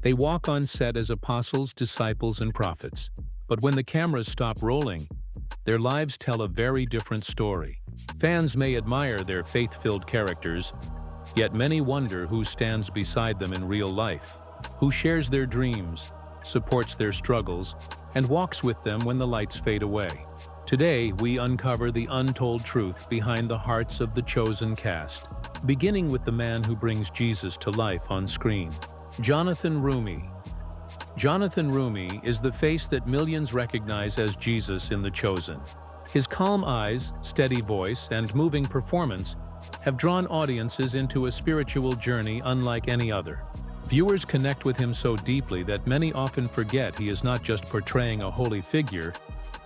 They walk on set as apostles, disciples, and prophets. But when the cameras stop rolling, their lives tell a very different story. Fans may admire their faith-filled characters, yet many wonder who stands beside them in real life, who shares their dreams, supports their struggles, and walks with them when the lights fade away. Today, we uncover the untold truth behind the hearts of the chosen cast, beginning with the man who brings Jesus to life on screen, Jonathan Roumie. Jonathan Roumie is the face that millions recognize as Jesus in The Chosen. His calm eyes, steady voice, and moving performance have drawn audiences into a spiritual journey unlike any other. Viewers connect with him so deeply that many often forget he is not just portraying a holy figure,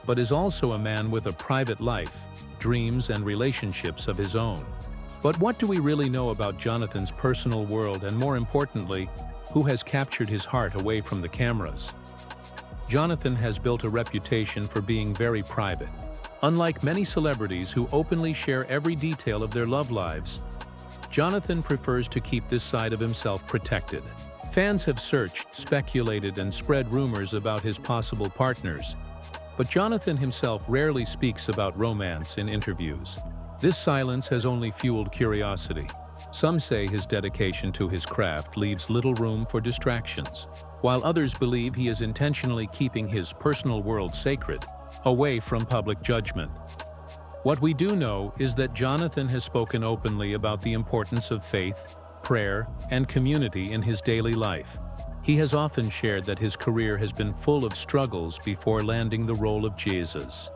but is also a man with a private life, dreams, and relationships of his own. But what do we really know about Jonathan's personal world, and more importantly, who has captured his heart away from the cameras? Jonathan has built a reputation for being very private. Unlike many celebrities who openly share every detail of their love lives, Jonathan prefers to keep this side of himself protected. Fans have searched, speculated, and spread rumors about his possible partners, but Jonathan himself rarely speaks about romance in interviews. This silence has only fueled curiosity. Some say his dedication to his craft leaves little room for distractions, while others believe he is intentionally keeping his personal world sacred, away from public judgment. What we do know is that Jonathan has spoken openly about the importance of faith, prayer, and community in his daily life. He has often shared that his career has been full of struggles before landing the role of Jesus.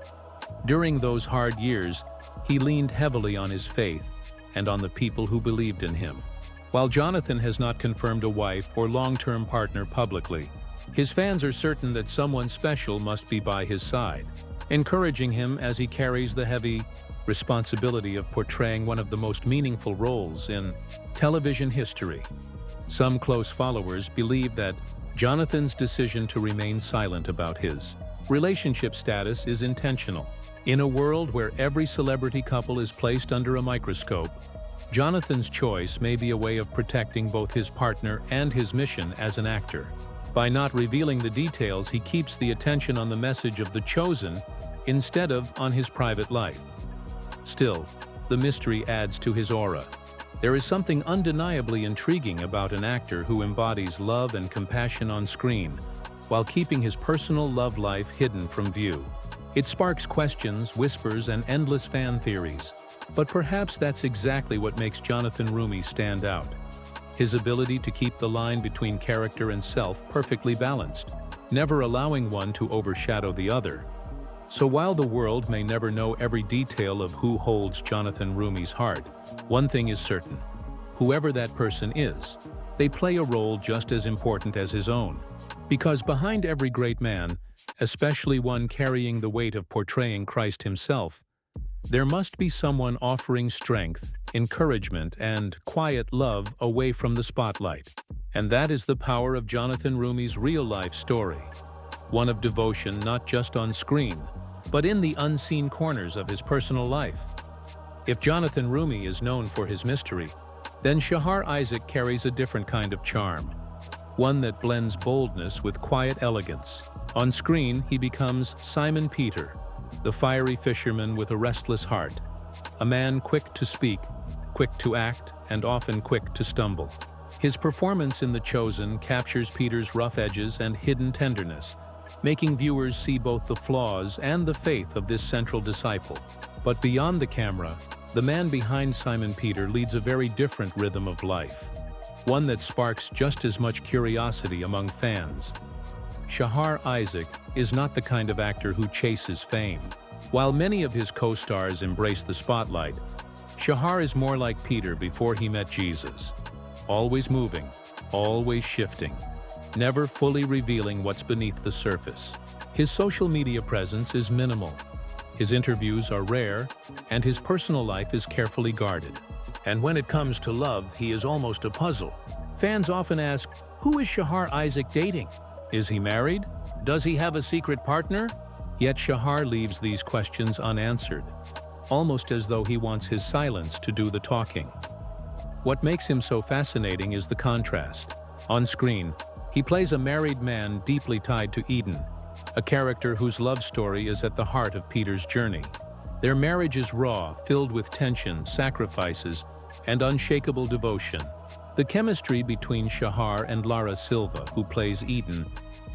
During those hard years, he leaned heavily on his faith and on the people who believed in him. While Jonathan has not confirmed a wife or long-term partner publicly, his fans are certain that someone special must be by his side, encouraging him as he carries the heavy responsibility of portraying one of the most meaningful roles in television history. Some close followers believe that Jonathan's decision to remain silent about his relationship status is intentional. In a world where every celebrity couple is placed under a microscope, Jonathan's choice may be a way of protecting both his partner and his mission as an actor. By not revealing the details, he keeps the attention on the message of The Chosen instead of on his private life. Still, the mystery adds to his aura. There is something undeniably intriguing about an actor who embodies love and compassion on screen, while keeping his personal love life hidden from view. It sparks questions, whispers, and endless fan theories. But perhaps that's exactly what makes Jonathan Roumie stand out. His ability to keep the line between character and self perfectly balanced, never allowing one to overshadow the other. So while the world may never know every detail of who holds Jonathan Roumie's heart, one thing is certain: whoever that person is, they play a role just as important as his own. Because behind every great man, especially one carrying the weight of portraying Christ himself, there must be someone offering strength, encouragement, and quiet love away from the spotlight. And that is the power of Jonathan Roumie's real-life story. One of devotion not just on screen, but in the unseen corners of his personal life. If Jonathan Roumie is known for his mystery, then Shahar Isaac carries a different kind of charm. One that blends boldness with quiet elegance. On screen, he becomes Simon Peter, the fiery fisherman with a restless heart, a man quick to speak, quick to act, and often quick to stumble. His performance in The Chosen captures Peter's rough edges and hidden tenderness, making viewers see both the flaws and the faith of this central disciple. But beyond the camera, the man behind Simon Peter leads a very different rhythm of life, one that sparks just as much curiosity among fans. Shahar Isaac is not the kind of actor who chases fame. While many of his co-stars embrace the spotlight, Shahar is more like Peter before he met Jesus. Always moving, always shifting, never fully revealing what's beneath the surface. His social media presence is minimal. His interviews are rare, and his personal life is carefully guarded. And when it comes to love, he is almost a puzzle. Fans often ask, who is Shahar Isaac dating? Is he married? Does he have a secret partner? Yet Shahar leaves these questions unanswered, almost as though he wants his silence to do the talking. What makes him so fascinating is the contrast. On screen, He plays a married man deeply tied to Eden, a character whose love story is at the heart of Peter's journey. Their marriage is raw, filled with tension, sacrifices, and unshakable devotion. The chemistry between Shahar and Lara Silva, who plays Eden,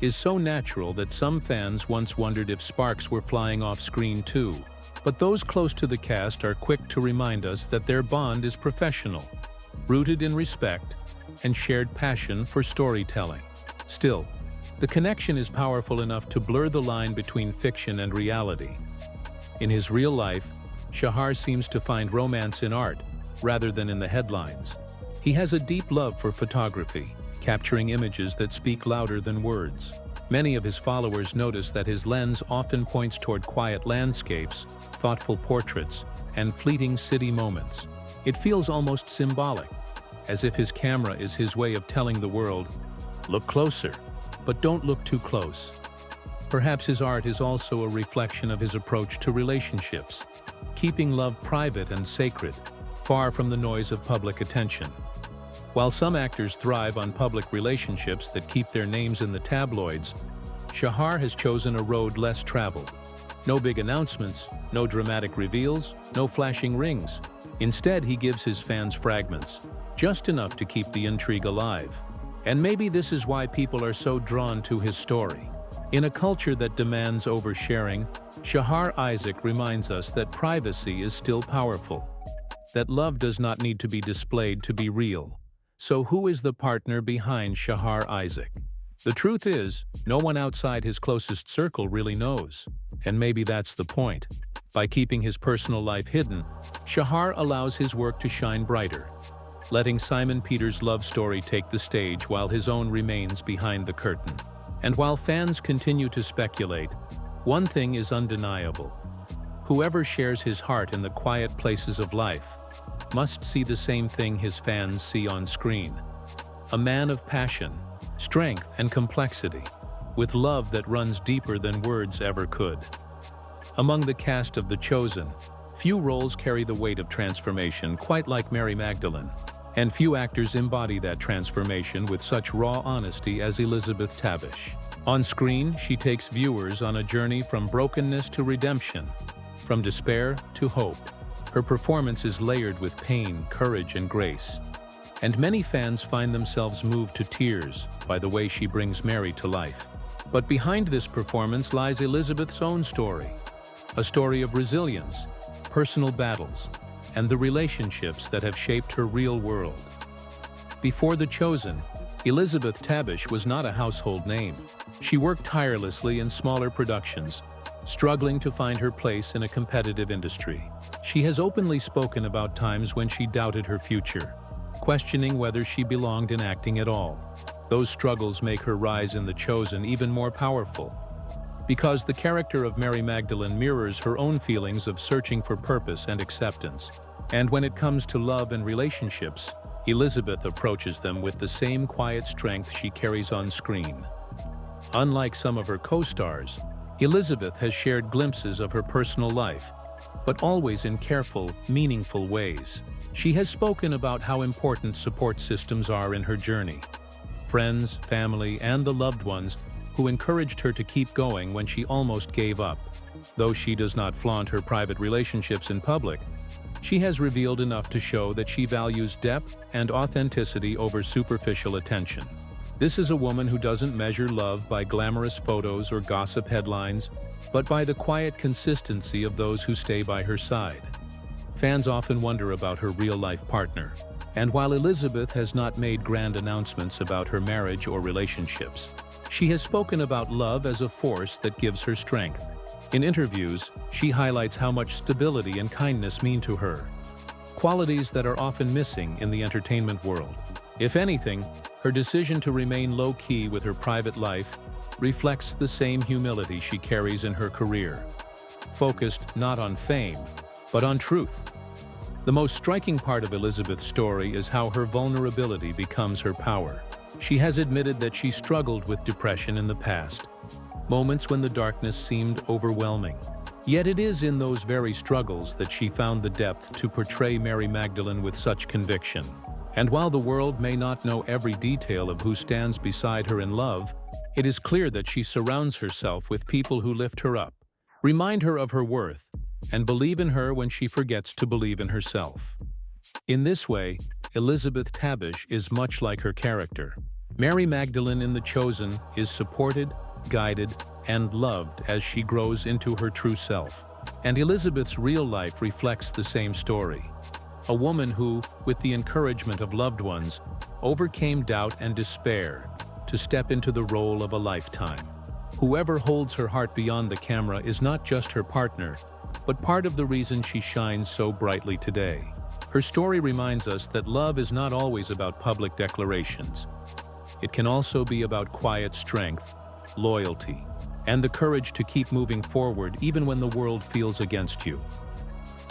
is so natural that some fans once wondered if sparks were flying off screen too. But those close to the cast are quick to remind us that their bond is professional, rooted in respect and shared passion for storytelling. Still, the connection is powerful enough to blur the line between fiction and reality. In his real life, Shahar seems to find romance in art, rather than in the headlines. He has a deep love for photography, capturing images that speak louder than words. Many of his followers notice that his lens often points toward quiet landscapes, thoughtful portraits, and fleeting city moments. It feels almost symbolic, as if his camera is his way of telling the world, "Look closer, but don't look too close." Perhaps his art is also a reflection of his approach to relationships, keeping love private and sacred, far from the noise of public attention. While some actors thrive on public relationships that keep their names in the tabloids, Shahar has chosen a road less traveled. No big announcements, no dramatic reveals, no flashing rings. Instead, he gives his fans fragments, just enough to keep the intrigue alive. And maybe this is why people are so drawn to his story. In a culture that demands oversharing, Shahar Isaac reminds us that privacy is still powerful, that love does not need to be displayed to be real. So who is the partner behind Shahar Isaac? The truth is, no one outside his closest circle really knows. And maybe that's the point. By keeping his personal life hidden, Shahar allows his work to shine brighter, letting Simon Peter's love story take the stage while his own remains behind the curtain. And while fans continue to speculate, one thing is undeniable. Whoever shares his heart in the quiet places of life must see the same thing his fans see on screen. A man of passion, strength, and complexity, with love that runs deeper than words ever could. Among the cast of The Chosen, few roles carry the weight of transformation quite like Mary Magdalene, and few actors embody that transformation with such raw honesty as Elizabeth Tabish. On screen, she takes viewers on a journey from brokenness to redemption, from despair to hope. Her performance is layered with pain, courage, and grace, and many fans find themselves moved to tears by the way she brings Mary to life. But behind this performance lies Elizabeth's own story, a story of resilience, personal battles, and the relationships that have shaped her real world. Before The Chosen, Elizabeth Tabish was not a household name. She worked tirelessly in smaller productions, struggling to find her place in a competitive industry. She has openly spoken about times when she doubted her future, questioning whether she belonged in acting at all. Those struggles make her rise in The Chosen even more powerful, because the character of Mary Magdalene mirrors her own feelings of searching for purpose and acceptance. And when it comes to love and relationships, Elizabeth approaches them with the same quiet strength she carries on screen. Unlike some of her co-stars, Elizabeth has shared glimpses of her personal life, but always in careful, meaningful ways. She has spoken about how important support systems are in her journey. Friends, family, and the loved ones who encouraged her to keep going when she almost gave up. Though she does not flaunt her private relationships in public, she has revealed enough to show that she values depth and authenticity over superficial attention. This is a woman who doesn't measure love by glamorous photos or gossip headlines, but by the quiet consistency of those who stay by her side. Fans often wonder about her real-life partner, and while Elizabeth has not made grand announcements about her marriage or relationships, she has spoken about love as a force that gives her strength. In interviews, she highlights how much stability and kindness mean to her, qualities that are often missing in the entertainment world. If anything, her decision to remain low-key with her private life reflects the same humility she carries in her career, focused not on fame, but on truth. The most striking part of Elizabeth's story is how her vulnerability becomes her power. She has admitted that she struggled with depression in the past, moments when the darkness seemed overwhelming. Yet it is in those very struggles that she found the depth to portray Mary Magdalene with such conviction. And while the world may not know every detail of who stands beside her in love, it is clear that she surrounds herself with people who lift her up, remind her of her worth, and believe in her when she forgets to believe in herself. In this way, Elizabeth Tabish is much like her character. Mary Magdalene in The Chosen is supported, guided, and loved as she grows into her true self. And Elizabeth's real life reflects the same story. A woman who, with the encouragement of loved ones, overcame doubt and despair to step into the role of a lifetime. Whoever holds her heart beyond the camera is not just her partner, but part of the reason she shines so brightly today. Her story reminds us that love is not always about public declarations. It can also be about quiet strength, loyalty, and the courage to keep moving forward even when the world feels against you.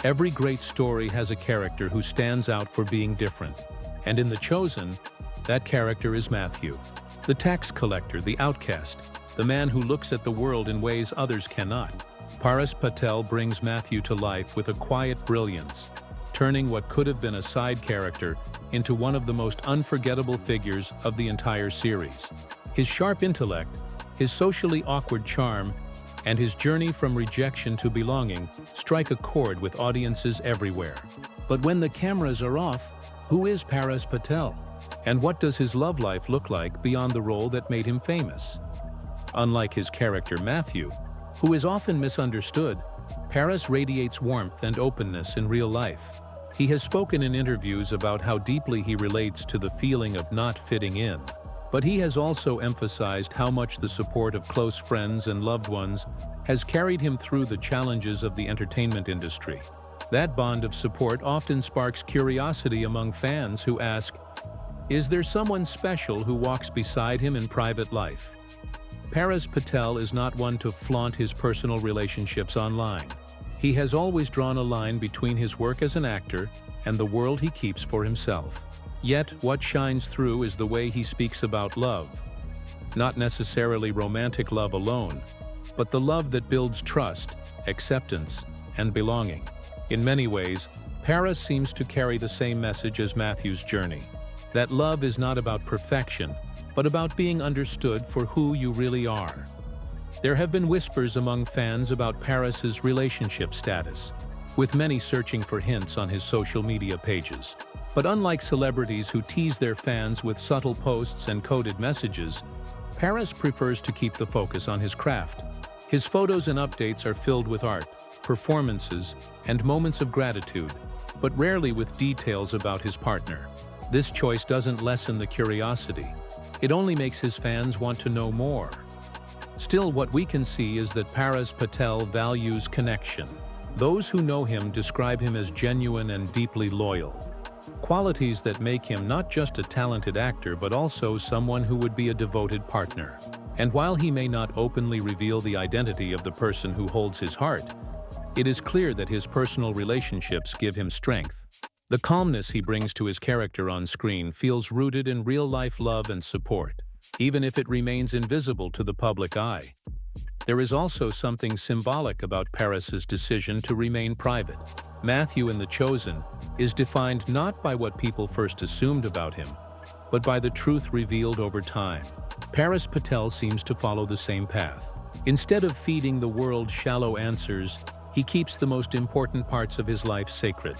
Every great story has a character who stands out for being different, and in The Chosen, that character is Matthew, the tax collector, the outcast, the man who looks at the world in ways others cannot. Patel brings Matthew to life with a quiet brilliance, turning what could have been a side character into one of the most unforgettable figures of the entire series. His sharp intellect, his socially awkward charm, and his journey from rejection to belonging strike a chord with audiences everywhere. But when the cameras are off, who is Patel? And what does his love life look like beyond the role that made him famous? Unlike his character Matthew, who is often misunderstood, Paris radiates warmth and openness in real life. He has spoken in interviews about how deeply he relates to the feeling of not fitting in. But he has also emphasized how much the support of close friends and loved ones has carried him through the challenges of the entertainment industry. That bond of support often sparks curiosity among fans who ask, is there someone special who walks beside him in private life? Patel is not one to flaunt his personal relationships online. He has always drawn a line between his work as an actor and the world he keeps for himself. Yet, what shines through is the way he speaks about love. Not necessarily romantic love alone, but the love that builds trust, acceptance, and belonging. In many ways, Paris seems to carry the same message as Matthew's journey. That love is not about perfection, but about being understood for who you really are. There have been whispers among fans about Paris's relationship status, with many searching for hints on his social media pages. But unlike celebrities who tease their fans with subtle posts and coded messages, Paris prefers to keep the focus on his craft. His photos and updates are filled with art, performances, and moments of gratitude, but rarely with details about his partner. This choice doesn't lessen the curiosity. It only makes his fans want to know more. Still, what we can see is that Patel values connection. Those who know him describe him as genuine and deeply loyal. Qualities that make him not just a talented actor but also someone who would be a devoted partner. And while he may not openly reveal the identity of the person who holds his heart, it is clear that his personal relationships give him strength. The calmness he brings to his character on screen feels rooted in real-life love and support, even if it remains invisible to the public eye. There is also something symbolic about Paris's decision to remain private. Matthew in The Chosen is defined not by what people first assumed about him, but by the truth revealed over time. Patel seems to follow the same path. Instead of feeding the world shallow answers, he keeps the most important parts of his life sacred.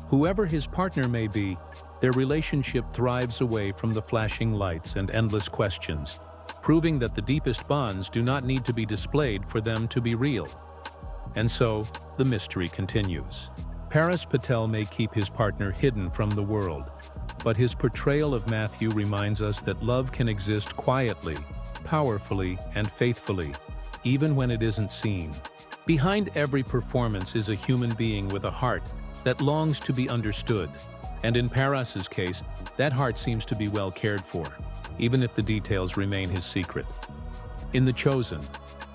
Whoever his partner may be, their relationship thrives away from the flashing lights and endless questions, proving that the deepest bonds do not need to be displayed for them to be real. And so, the mystery continues. Patel may keep his partner hidden from the world, but his portrayal of Matthew reminds us that love can exist quietly, powerfully, and faithfully, even when it isn't seen. Behind every performance is a human being with a heart that longs to be understood, and in Paris's case, that heart seems to be well cared for, even if the details remain his secret. In The Chosen,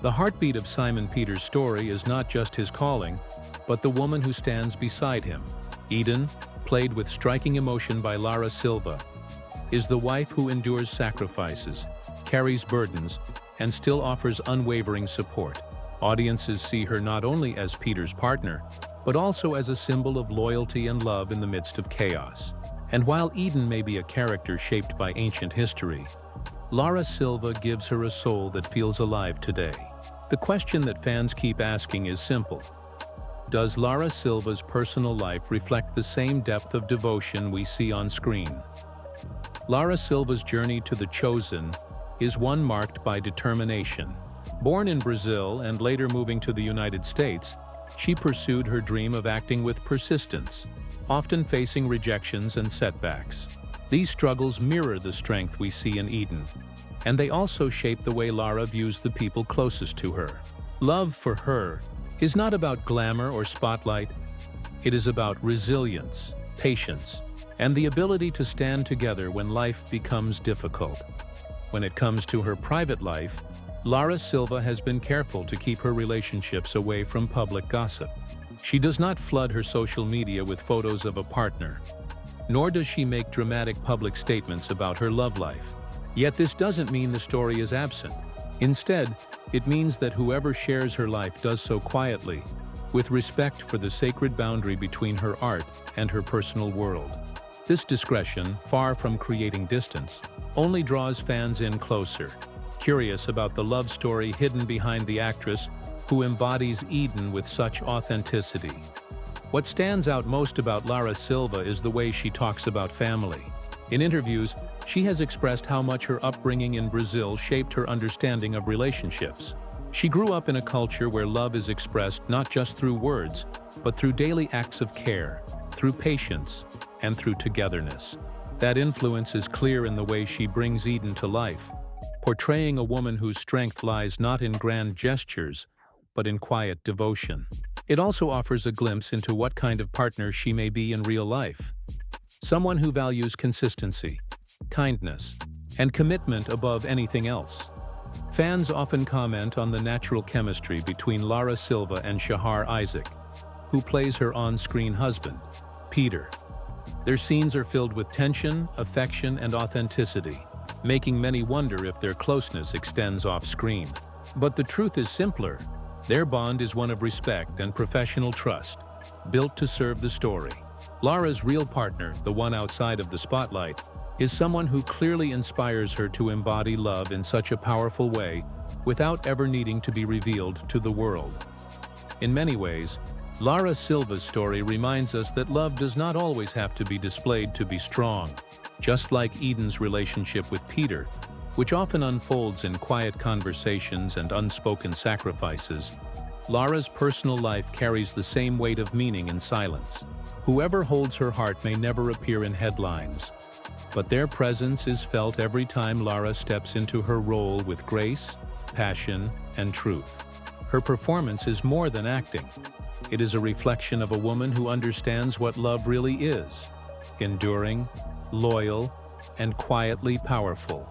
the heartbeat of Simon Peter's story is not just his calling, but the woman who stands beside him. Eden, played with striking emotion by Lara Silva, is the wife who endures sacrifices, carries burdens, and still offers unwavering support. Audiences see her not only as Peter's partner, but also as a symbol of loyalty and love in the midst of chaos. And while Eden may be a character shaped by ancient history, Lara Silva gives her a soul that feels alive today. The question that fans keep asking is simple. Does Lara Silva's personal life reflect the same depth of devotion we see on screen? Lara Silva's journey to the chosen is one marked by determination. Born in Brazil and later moving to the United States, she pursued her dream of acting with persistence, often facing rejections and setbacks. These struggles mirror the strength we see in Eden, and they also shape the way Lara views the people closest to her. Love, for her, is not about glamour or spotlight. It is about resilience, patience, and the ability to stand together when life becomes difficult. When it comes to her private life, Lara Silva has been careful to keep her relationships away from public gossip. She does not flood her social media with photos of a partner, nor does she make dramatic public statements about her love life. Yet this doesn't mean the story is absent. Instead, it means that whoever shares her life does so quietly, with respect for the sacred boundary between her art and her personal world. This discretion, far from creating distance, only draws fans in closer, curious about the love story hidden behind the actress who embodies Eden with such authenticity. What stands out most about Lara Silva is the way she talks about family. In interviews, she has expressed how much her upbringing in Brazil shaped her understanding of relationships. She grew up in a culture where love is expressed not just through words, but through daily acts of care, through patience, and through togetherness. That influence is clear in the way she brings Eden to life, portraying a woman whose strength lies not in grand gestures, but in quiet devotion. It also offers a glimpse into what kind of partner she may be in real life. Someone who values consistency, kindness, and commitment above anything else. Fans often comment on the natural chemistry between Lara Silva and Shahar Isaac, who plays her on-screen husband, Peter. Their scenes are filled with tension, affection, and authenticity, making many wonder if their closeness extends off-screen. But the truth is simpler. Their bond is one of respect and professional trust, built to serve the story. Lara's real partner, the one outside of the spotlight, is someone who clearly inspires her to embody love in such a powerful way without ever needing to be revealed to the world. In many ways, Lara Silva's story reminds us that love does not always have to be displayed to be strong. Just like Eden's relationship with Peter, which often unfolds in quiet conversations and unspoken sacrifices, Lara's personal life carries the same weight of meaning in silence. Whoever holds her heart may never appear in headlines, but their presence is felt every time Lara steps into her role with grace, passion, and truth. Her performance is more than acting. It is a reflection of a woman who understands what love really is: enduring, loyal, and quietly powerful.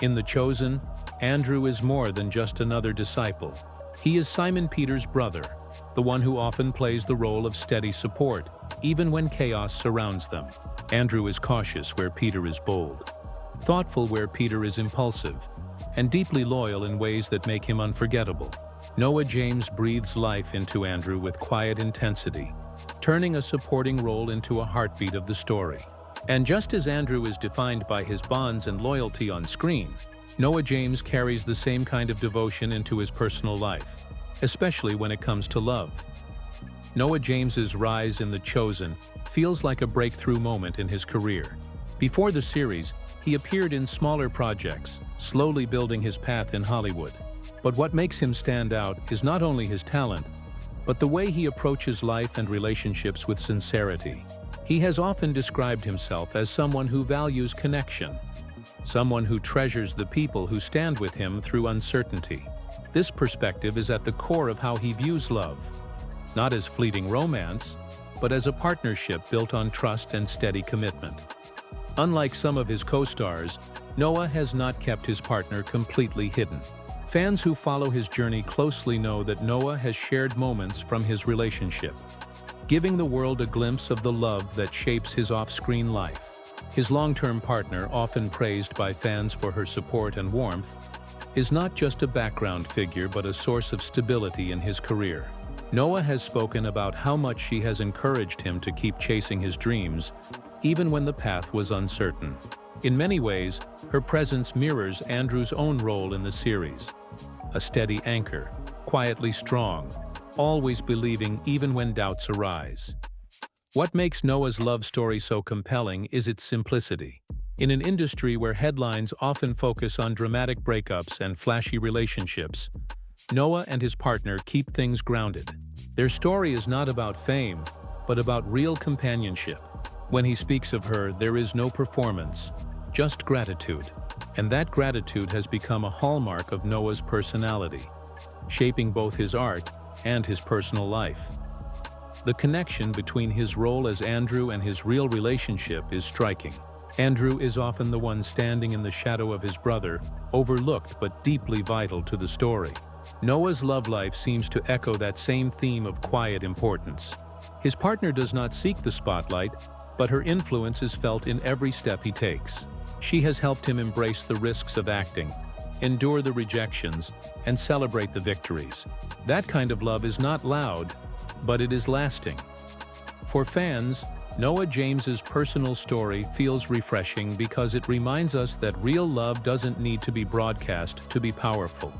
In The Chosen, Andrew is more than just another disciple. He is Simon Peter's brother, the one who often plays the role of steady support, even when chaos surrounds them. Andrew is cautious where Peter is bold, thoughtful where Peter is impulsive, and deeply loyal in ways that make him unforgettable. Noah James breathes life into Andrew with quiet intensity, turning a supporting role into a heartbeat of the story. And just as Andrew is defined by his bonds and loyalty on screen, Noah James carries the same kind of devotion into his personal life, especially when it comes to love. Noah James's rise in The Chosen feels like a breakthrough moment in his career. Before the series, he appeared in smaller projects, slowly building his path in Hollywood. But what makes him stand out is not only his talent, but the way he approaches life and relationships with sincerity. He has often described himself as someone who values connection, someone who treasures the people who stand with him through uncertainty. This perspective is at the core of how he views love, not as fleeting romance, but as a partnership built on trust and steady commitment. Unlike some of his co-stars, Noah has not kept his partner completely hidden. Fans who follow his journey closely know that Noah has shared moments from his relationship, giving the world a glimpse of the love that shapes his off-screen life. His long-term partner, often praised by fans for her support and warmth, is not just a background figure but a source of stability in his career. Noah has spoken about how much she has encouraged him to keep chasing his dreams, even when the path was uncertain. In many ways, her presence mirrors Andrew's own role in the series. A steady anchor, quietly strong, always believing even when doubts arise. What makes Noah's love story so compelling is its simplicity. In an industry where headlines often focus on dramatic breakups and flashy relationships, Noah and his partner keep things grounded. Their story is not about fame, but about real companionship. When he speaks of her, there is no performance, just gratitude. And that gratitude has become a hallmark of Noah's personality, shaping both his art and his personal life. The connection between his role as Andrew and his real relationship is striking. Andrew is often the one standing in the shadow of his brother, overlooked but deeply vital to the story. Noah's love life seems to echo that same theme of quiet importance. His partner does not seek the spotlight, but her influence is felt in every step he takes. She has helped him embrace the risks of acting, endure the rejections, and celebrate the victories. That kind of love is not loud, but it is lasting. For fans, Noah James's personal story feels refreshing because it reminds us that real love doesn't need to be broadcast to be powerful.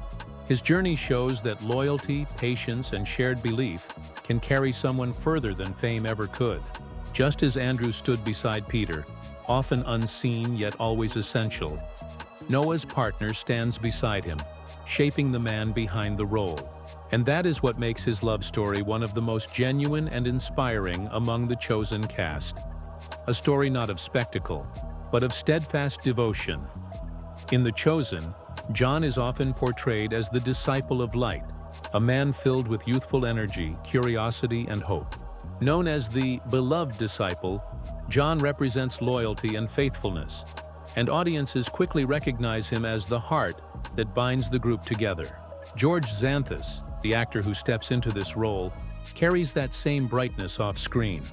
His journey shows that loyalty, patience, and shared belief can carry someone further than fame ever could. Just as Andrew stood beside Peter, often unseen yet always essential, Noah's partner stands beside him, shaping the man behind the role. And that is what makes his love story one of the most genuine and inspiring among the chosen cast. A story not of spectacle, but of steadfast devotion. In The Chosen, John is often portrayed as the disciple of light, a man filled with youthful energy, curiosity, and hope. Known as the beloved disciple, John represents loyalty and faithfulness, and audiences quickly recognize him as the heart that binds the group together. George Xanthis, the actor who steps into this role, carries that same brightness off screen.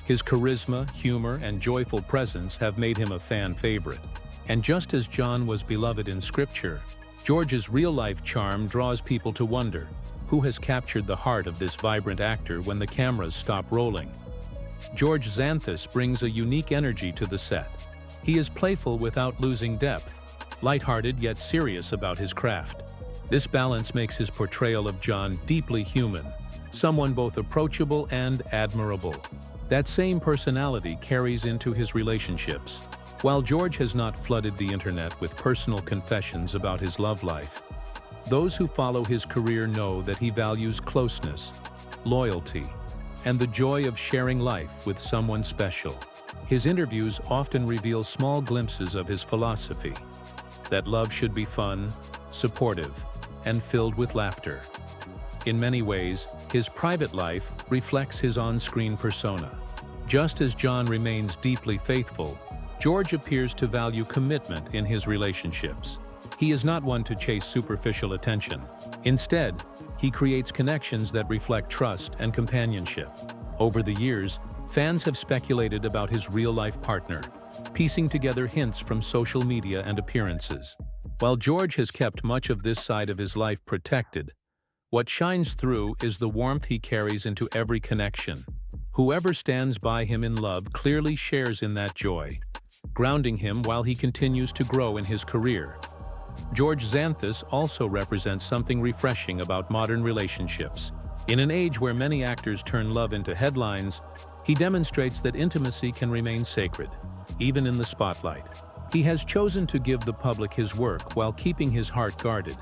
His charisma, humor, and joyful presence have made him a fan favorite. And just as John was beloved in Scripture, George's real-life charm draws people to wonder, who has captured the heart of this vibrant actor when the cameras stop rolling? George Xanthis brings a unique energy to the set. He is playful without losing depth, lighthearted yet serious about his craft. This balance makes his portrayal of John deeply human, someone both approachable and admirable. That same personality carries into his relationships. While George has not flooded the internet with personal confessions about his love life, those who follow his career know that he values closeness, loyalty, and the joy of sharing life with someone special. His interviews often reveal small glimpses of his philosophy, that love should be fun, supportive, and filled with laughter. In many ways, his private life reflects his on-screen persona. Just as John remains deeply faithful, George appears to value commitment in his relationships. He is not one to chase superficial attention. Instead, he creates connections that reflect trust and companionship. Over the years, fans have speculated about his real-life partner, piecing together hints from social media and appearances. While George has kept much of this side of his life protected, what shines through is the warmth he carries into every connection. Whoever stands by him in love clearly shares in that joy, grounding him while he continues to grow in his career. George Xanthis also represents something refreshing about modern relationships. In an age where many actors turn love into headlines, he demonstrates that intimacy can remain sacred, even in the spotlight. He has chosen to give the public his work while keeping his heart guarded,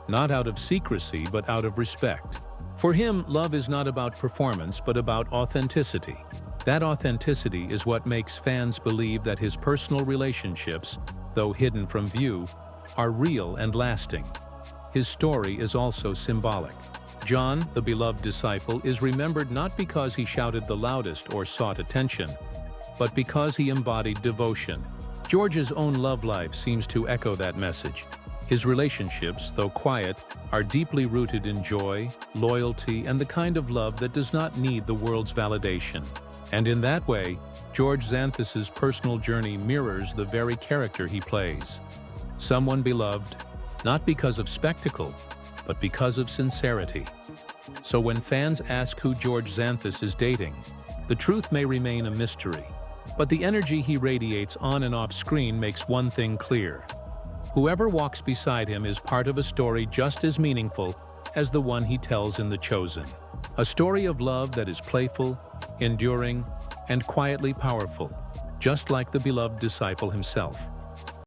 not out of secrecy but out of respect. For him, love is not about performance but about authenticity. That authenticity is what makes fans believe that his personal relationships, though hidden from view, are real and lasting. His story is also symbolic. John, the beloved disciple, is remembered not because he shouted the loudest or sought attention, but because he embodied devotion. George's own love life seems to echo that message. His relationships, though quiet, are deeply rooted in joy, loyalty, and the kind of love that does not need the world's validation. And in that way, George Xanthis's personal journey mirrors the very character he plays. Someone beloved, not because of spectacle, but because of sincerity. So when fans ask who George Xanthis is dating, the truth may remain a mystery. But the energy he radiates on and off screen makes one thing clear. Whoever walks beside him is part of a story just as meaningful as the one he tells in The Chosen. A story of love that is playful, enduring, and quietly powerful, just like the beloved disciple himself.